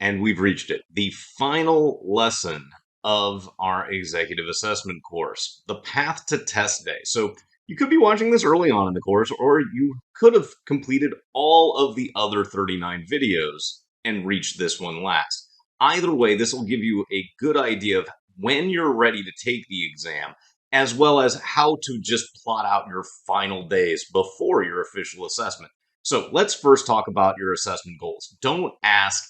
And we've reached it. The final lesson of our executive assessment course, the path to test day. So you could be watching this early on in the course, or you could have completed all of the other 39 videos and reached this one last. Either way, this will give you a good idea of when you're ready to take the exam, as well as how to just plot out your final days before your official assessment. So let's first talk about your assessment goals. Don't ask,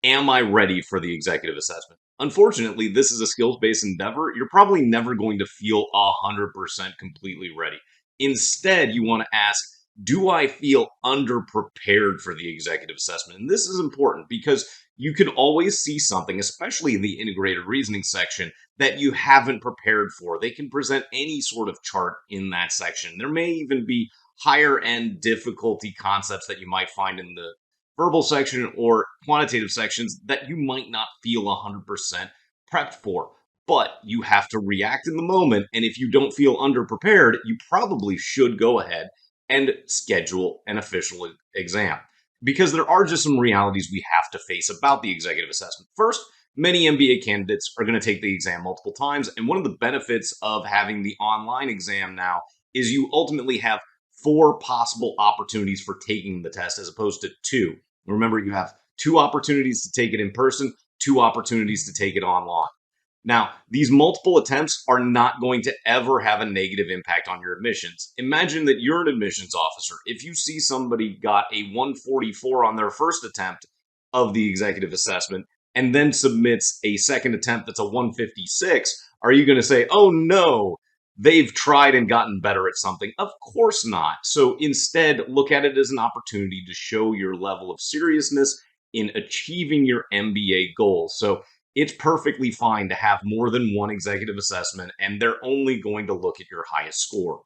am I ready for the executive assessment? Unfortunately, this is a skills-based endeavor. You're probably never going to feel 100% completely ready. Instead, you want to ask, do I feel underprepared for the executive assessment? And this is important because you can always see something, especially in the integrated reasoning section, that you haven't prepared for. They can present any sort of chart in that section. There may even be higher end difficulty concepts that you might find in the verbal section or quantitative sections that you might not feel 100% prepped for. But you have to react in the moment. And if you don't feel underprepared, you probably should go ahead and schedule an official exam. Because there are just some realities we have to face about the executive assessment. First, many MBA candidates are going to take the exam multiple times. And one of the benefits of having the online exam now is you ultimately have 4 possible opportunities for taking the test as opposed to 2. Remember, you have 2 opportunities to take it in person, 2 opportunities to take it online. Now, these multiple attempts are not going to ever have a negative impact on your admissions. Imagine that you're an admissions officer. If you see somebody got a 144 on their first attempt of the executive assessment and then submits a second attempt that's a 156, are you going to say, oh no, they've tried and gotten better at something? Of course not. So instead, look at it as an opportunity to show your level of seriousness in achieving your MBA goals. So it's perfectly fine to have more than one executive assessment, and they're only going to look at your highest score.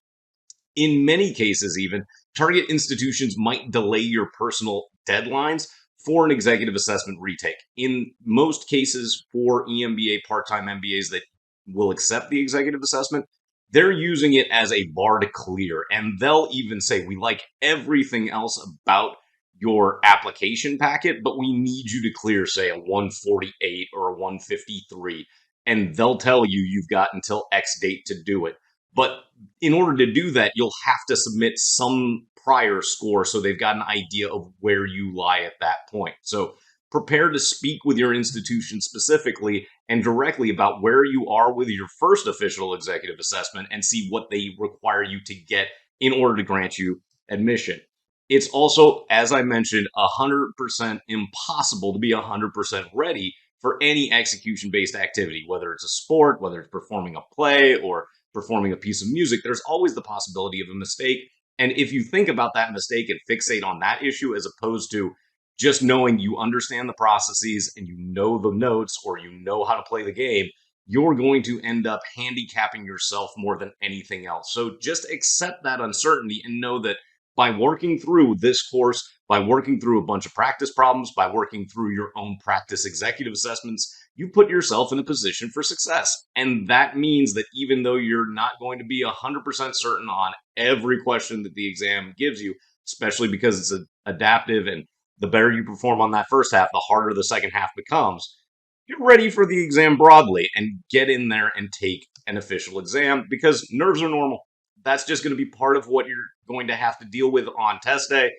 In many cases, even, target institutions might delay your personal deadlines for an executive assessment retake. In most cases, for EMBA part-time MBAs that will accept the executive assessment, they're using it as a bar to clear. And they'll even say, we like everything else about your application packet, but we need you to clear, say, a 148 or a 153. And they'll tell you you've got until X date to do it. But in order to do that, you'll have to submit some prior score so they've got an idea of where you lie at that point. So prepare to speak with your institution specifically and directly about where you are with your first official executive assessment and see what they require you to get in order to grant you admission. It's also, as I mentioned, 100% impossible to be 100% ready for any execution-based activity, whether it's a sport, whether it's performing a play or performing a piece of music. There's always the possibility of a mistake. And if you think about that mistake and fixate on that issue as opposed to just knowing you understand the processes and you know the notes or you know how to play the game, you're going to end up handicapping yourself more than anything else. So just accept that uncertainty and know that by working through this course, by working through a bunch of practice problems, by working through your own practice executive assessments, you put yourself in a position for success. And that means that even though you're not going to be 100% certain on every question that the exam gives you, especially because it's adaptive and the better you perform on that first half, the harder the second half becomes, you're ready for the exam broadly and get in there and take an official exam because nerves are normal. That's just going to be part of what you're going to have to deal with on test day.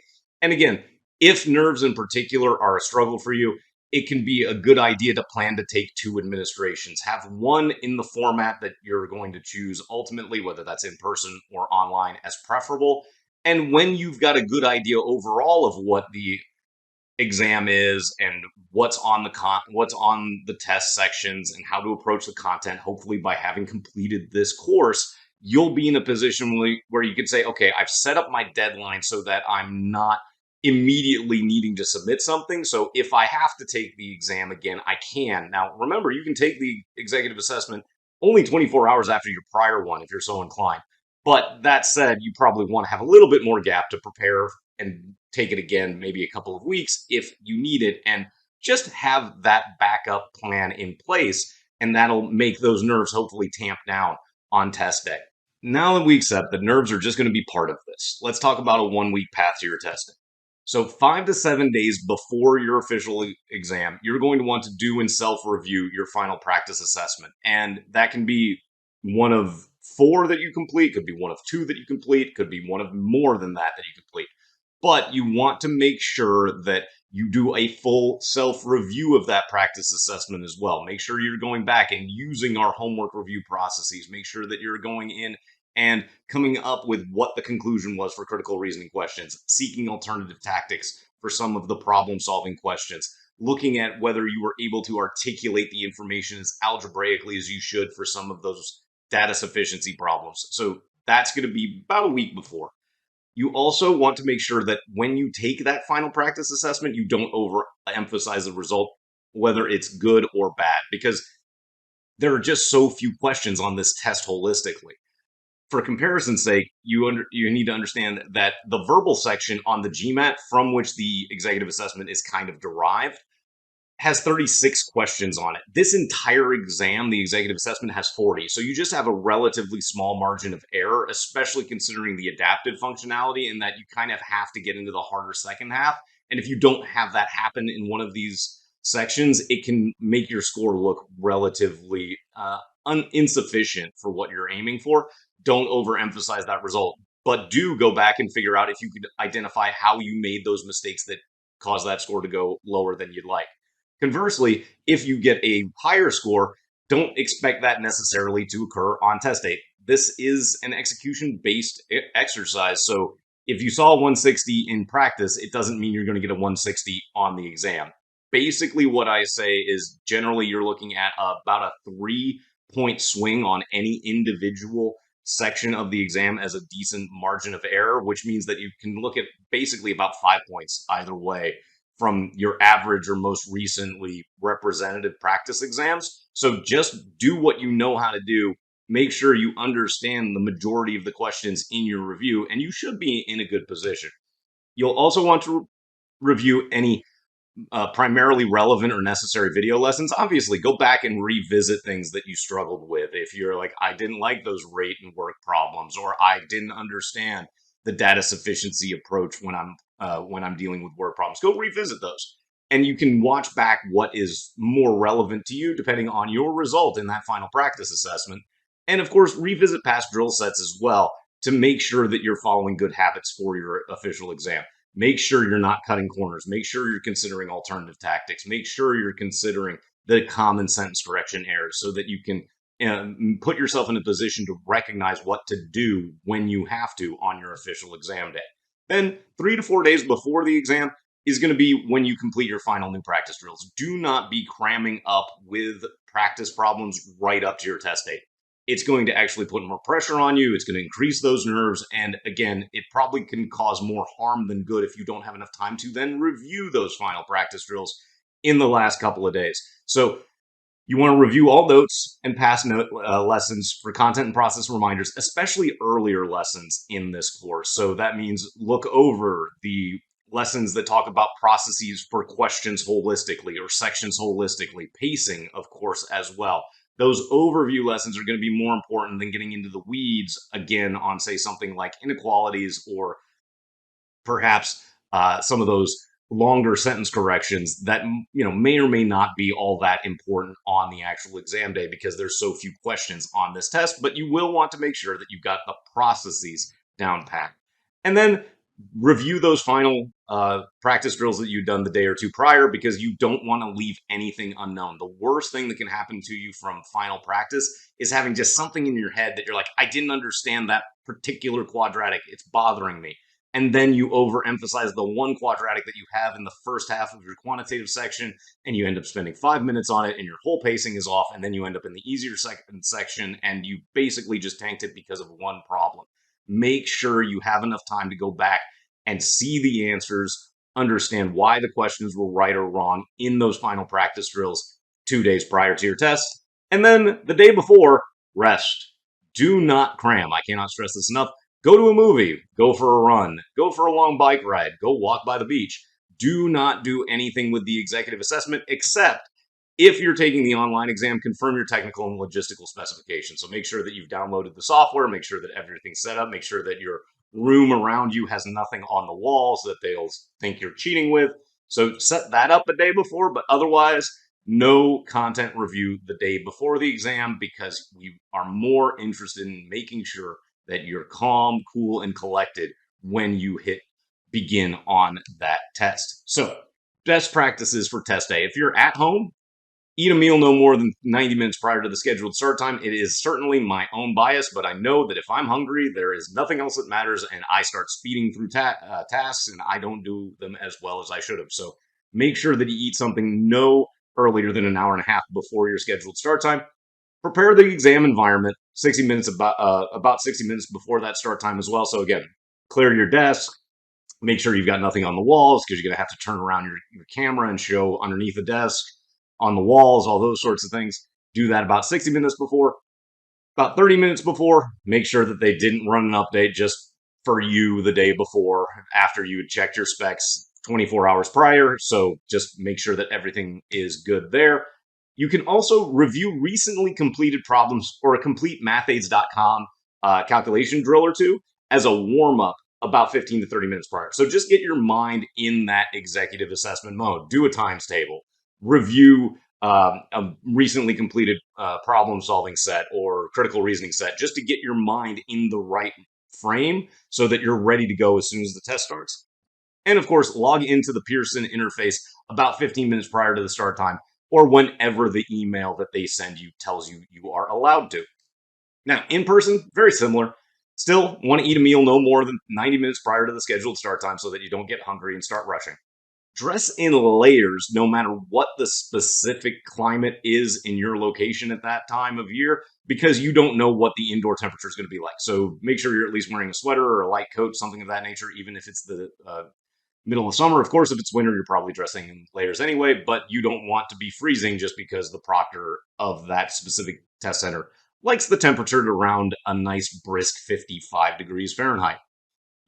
And again, if nerves in particular are a struggle for you, it can be a good idea to plan to take 2 administrations. Have one in the format that you're going to choose ultimately, whether that's in person or online, as preferable. And when you've got a good idea overall of what the exam is and what's on the test sections and how to approach the content, hopefully by having completed this course, you'll be in a position where you can say, okay, I've set up my deadline so that I'm not immediately needing to submit something. So if I have to take the exam again, I can. Now, remember, you can take the executive assessment only 24 hours after your prior one if you're so inclined. But that said, you probably want to have a little bit more gap to prepare and take it again, maybe a couple of weeks if you need it, and just have that backup plan in place. And that'll make those nerves hopefully tamp down on test day. Now that we accept that nerves are just going to be part of this, let's talk about a 1-week path to your testing. So 5 to 7 days before your official exam, you're going to want to do and self-review your final practice assessment. And that can be one of four that you complete, could be one of two that you complete, could be one of more than that you complete. But you want to make sure that you do a full self-review of that practice assessment as well. Make sure you're going back and using our homework review processes. Make sure that you're going in and coming up with what the conclusion was for critical reasoning questions, seeking alternative tactics for some of the problem solving questions, looking at whether you were able to articulate the information as algebraically as you should for some of those data sufficiency problems. So that's going to be about a week before. You also want to make sure that when you take that final practice assessment, you don't overemphasize the result, whether it's good or bad, because there are just so few questions on this test holistically. For comparison's sake, you need to understand that the verbal section on the GMAT, from which the executive assessment is kind of derived, has 36 questions on it. This entire exam, the executive assessment, has 40. So you just have a relatively small margin of error, especially considering the adaptive functionality, in that you kind of have to get into the harder second half. And if you don't have that happen in one of these sections, it can make your score look relatively insufficient for what you're aiming for. Don't overemphasize that result, but do go back and figure out if you could identify how you made those mistakes that cause that score to go lower than you'd like. Conversely, if you get a higher score, don't expect that necessarily to occur on test date. This is an execution-based exercise, so if you saw 160 in practice, it doesn't mean you're going to get a 160 on the exam. Basically, what I say is generally you're looking at about a 3-point swing on any individual section of the exam as a decent margin of error, which means that you can look at basically about 5 points either way from your average or most recently representative practice exams. So just do what you know how to do. Make sure you understand the majority of the questions in your review, and you should be in a good position. You'll also want to review any primarily relevant or necessary video lessons. Obviously, go back and revisit things that you struggled with. If you're like, I didn't like those rate and work problems, or I didn't understand the data sufficiency approach when I'm dealing with work problems, go revisit those. And you can watch back what is more relevant to you depending on your result in that final practice assessment. And of course, revisit past drill sets as well to make sure that you're following good habits for your official exam. Make sure you're not cutting corners. Make sure you're considering alternative tactics. Make sure you're considering the common sentence correction errors so that you can put yourself in a position to recognize what to do when you have to on your official exam day. Then 3 to 4 days before the exam is going to be when you complete your final new practice drills. Do not be cramming up with practice problems right up to your test date. It's going to actually put more pressure on you. It's going to increase those nerves. And again, it probably can cause more harm than good if you don't have enough time to then review those final practice drills in the last couple of days. So you want to review all notes and past lessons for content and process reminders, especially earlier lessons in this course. So that means look over the lessons that talk about processes for questions holistically or sections holistically, pacing, of course, as well. Those overview lessons are going to be more important than getting into the weeds again on, say, something like inequalities or perhaps some of those longer sentence corrections that may or may not be all that important on the actual exam day because there's so few questions on this test. But you will want to make sure that you've got the processes down pat. And then review those final practice drills that you've done the day or two prior because you don't want to leave anything unknown. The worst thing that can happen to you from final practice is having just something in your head that you're like, I didn't understand that particular quadratic. It's bothering me. And then you overemphasize the one quadratic that you have in the first half of your quantitative section, and you end up spending 5 minutes on it, and your whole pacing is off, and then you end up in the easier second section, and you basically just tanked it because of one problem. Make sure you have enough time to go back and see the answers, understand why the questions were right or wrong in those final practice drills 2 days prior to your test. And then the day before, rest. Do not cram. I cannot stress this enough. Go to a movie, go for a run, go for a long bike ride, go walk by the beach. Do not do anything with the executive assessment except if you're taking the online exam, confirm your technical and logistical specifications. So make sure that you've downloaded the software, make sure that everything's set up, make sure that your room around you has nothing on the walls that they'll think you're cheating with. So set that up a day before, but otherwise, no content review the day before the exam, because we are more interested in making sure that you're calm, cool, and collected when you hit begin on that test. So, best practices for test day. If you're at home, eat a meal no more than 90 minutes prior to the scheduled start time. It is certainly my own bias, but I know that if I'm hungry, there is nothing else that matters, and I start speeding through tasks, and I don't do them as well as I should have. So make sure that you eat something no earlier than an hour and a half before your scheduled start time. Prepare the exam environment 60 minutes about 60 minutes before that start time as well. So again, clear your desk, make sure you've got nothing on the walls, because you're going to have to turn around your camera and show underneath the desk, on the walls, all those sorts of things. Do that about 60 minutes before. About 30 minutes before, make sure that they didn't run an update just for you the day before, after you had checked your specs 24 hours prior. So just make sure that everything is good there. You can also review recently completed problems or a complete mathaids.com calculation drill or two as a warm up about 15 to 30 minutes prior. So just get your mind in that executive assessment mode. Do a times table, review a recently completed problem solving set or critical reasoning set, just to get your mind in the right frame so that you're ready to go as soon as the test starts. And of course, log into the Pearson interface about 15 minutes prior to the start time, or whenever the email that they send you tells you you are allowed to. Now, in person, very similar. Still want to eat a meal no more than 90 minutes prior to the scheduled start time so that you don't get hungry and start rushing. Dress in layers no matter what the specific climate is in your location at that time of year, because you don't know what the indoor temperature is going to be like. So make sure you're at least wearing a sweater or a light coat, something of that nature, even if it's the middle of summer. Of course, if it's winter, you're probably dressing in layers anyway, but you don't want to be freezing just because the proctor of that specific test center likes the temperature to around a nice brisk 55 degrees Fahrenheit.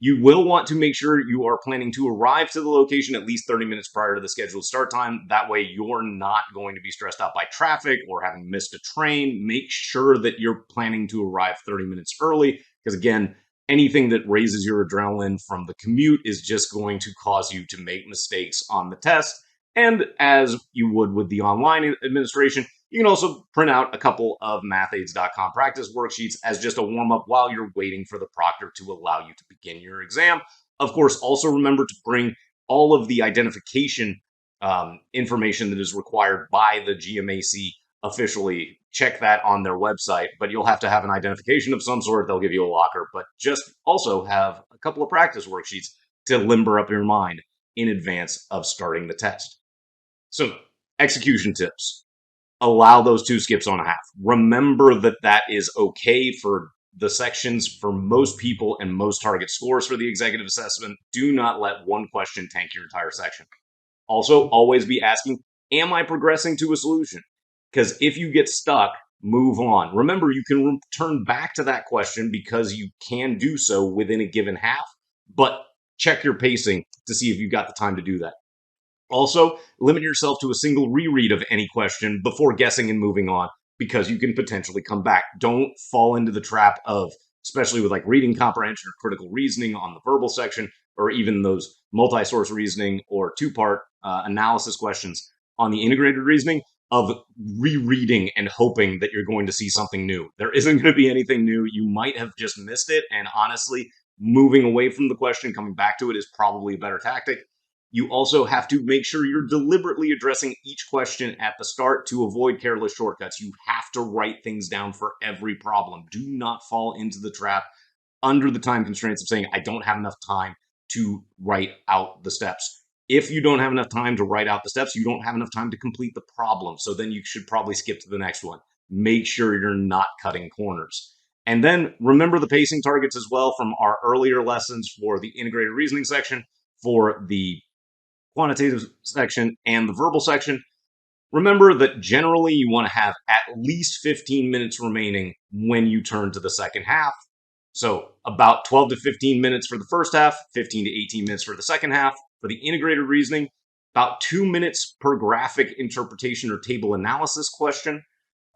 You will want to make sure you are planning to arrive to the location at least 30 minutes prior to the scheduled start time. That way, you're not going to be stressed out by traffic or having missed a train. Make sure that you're planning to arrive 30 minutes early, because again, anything that raises your adrenaline from the commute is just going to cause you to make mistakes on the test. And as you would with the online administration, you can also print out a couple of mathaids.com practice worksheets as just a warm up while you're waiting for the proctor to allow you to begin your exam. Of course, also remember to bring all of the identification information that is required by the GMAC officially. Check that on their website, but you'll have to have an identification of some sort. They'll give you a locker, but just also have a couple of practice worksheets to limber up your mind in advance of starting the test. So, execution tips. Allow those two skips on a half. Remember that that is okay for the sections for most people and most target scores for the executive assessment. Do not let one question tank your entire section. Also, always be asking, am I progressing to a solution? Because if you get stuck, move on. Remember, you can return back to that question because you can do so within a given half, but check your pacing to see if you've got the time to do that. Also, limit yourself to a single reread of any question before guessing and moving on, because you can potentially come back. Don't fall into the trap of, especially with like reading comprehension or critical reasoning on the verbal section, or even those multi-source reasoning or two-part analysis questions on the integrated reasoning, of rereading and hoping that you're going to see something new. There isn't going to be anything new. You might have just missed it. And honestly, moving away from the question, coming back to it is probably a better tactic. You also have to make sure you're deliberately addressing each question at the start to avoid careless shortcuts. You have to write things down for every problem. Do not fall into the trap under the time constraints of saying, I don't have enough time to write out the steps. If you don't have enough time to write out the steps, you don't have enough time to complete the problem. So then you should probably skip to the next one. Make sure you're not cutting corners. And then remember the pacing targets as well from our earlier lessons for the integrated reasoning section, for the quantitative section, and the verbal section. Remember that generally you want to have at least 15 minutes remaining when you turn to the second half. So about 12 to 15 minutes for the first half, 15 to 18 minutes for the second half. For the integrated reasoning, about 2 minutes per graphic interpretation or table analysis question,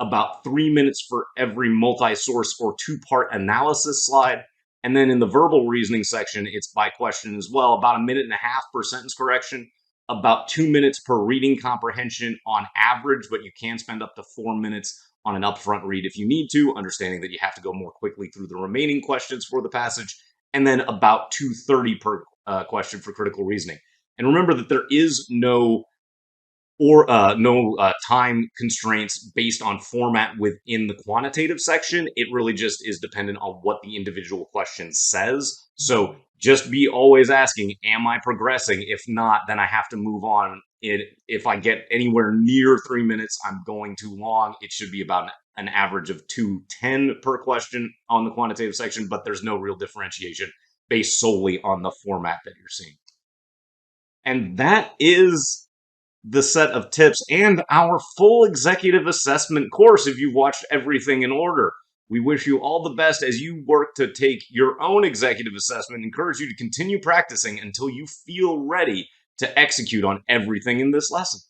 about 3 minutes for every multi-source or two-part analysis slide, And then in the verbal reasoning section, it's by question as well, about 1.5 minutes per sentence correction, about 2 minutes per reading comprehension on average, but you can spend up to 4 minutes on an upfront read if you need to, understanding that you have to go more quickly through the remaining questions for the passage, and then about 2:30 per question for critical reasoning. And remember that there is no time constraints based on format within the quantitative section. It really just is dependent on what the individual question says. So just be always asking, am I progressing? If not, then I have to move on. If I get anywhere near 3 minutes, I'm going too long. It should be about an average of 2:10 per question on the quantitative section, but there's no real differentiation based solely on the format that you're seeing. And that is the set of tips and our full executive assessment course if you've watched everything in order. We wish you all the best as you work to take your own executive assessment. Encourage you to continue practicing until you feel ready to execute on everything in this lesson.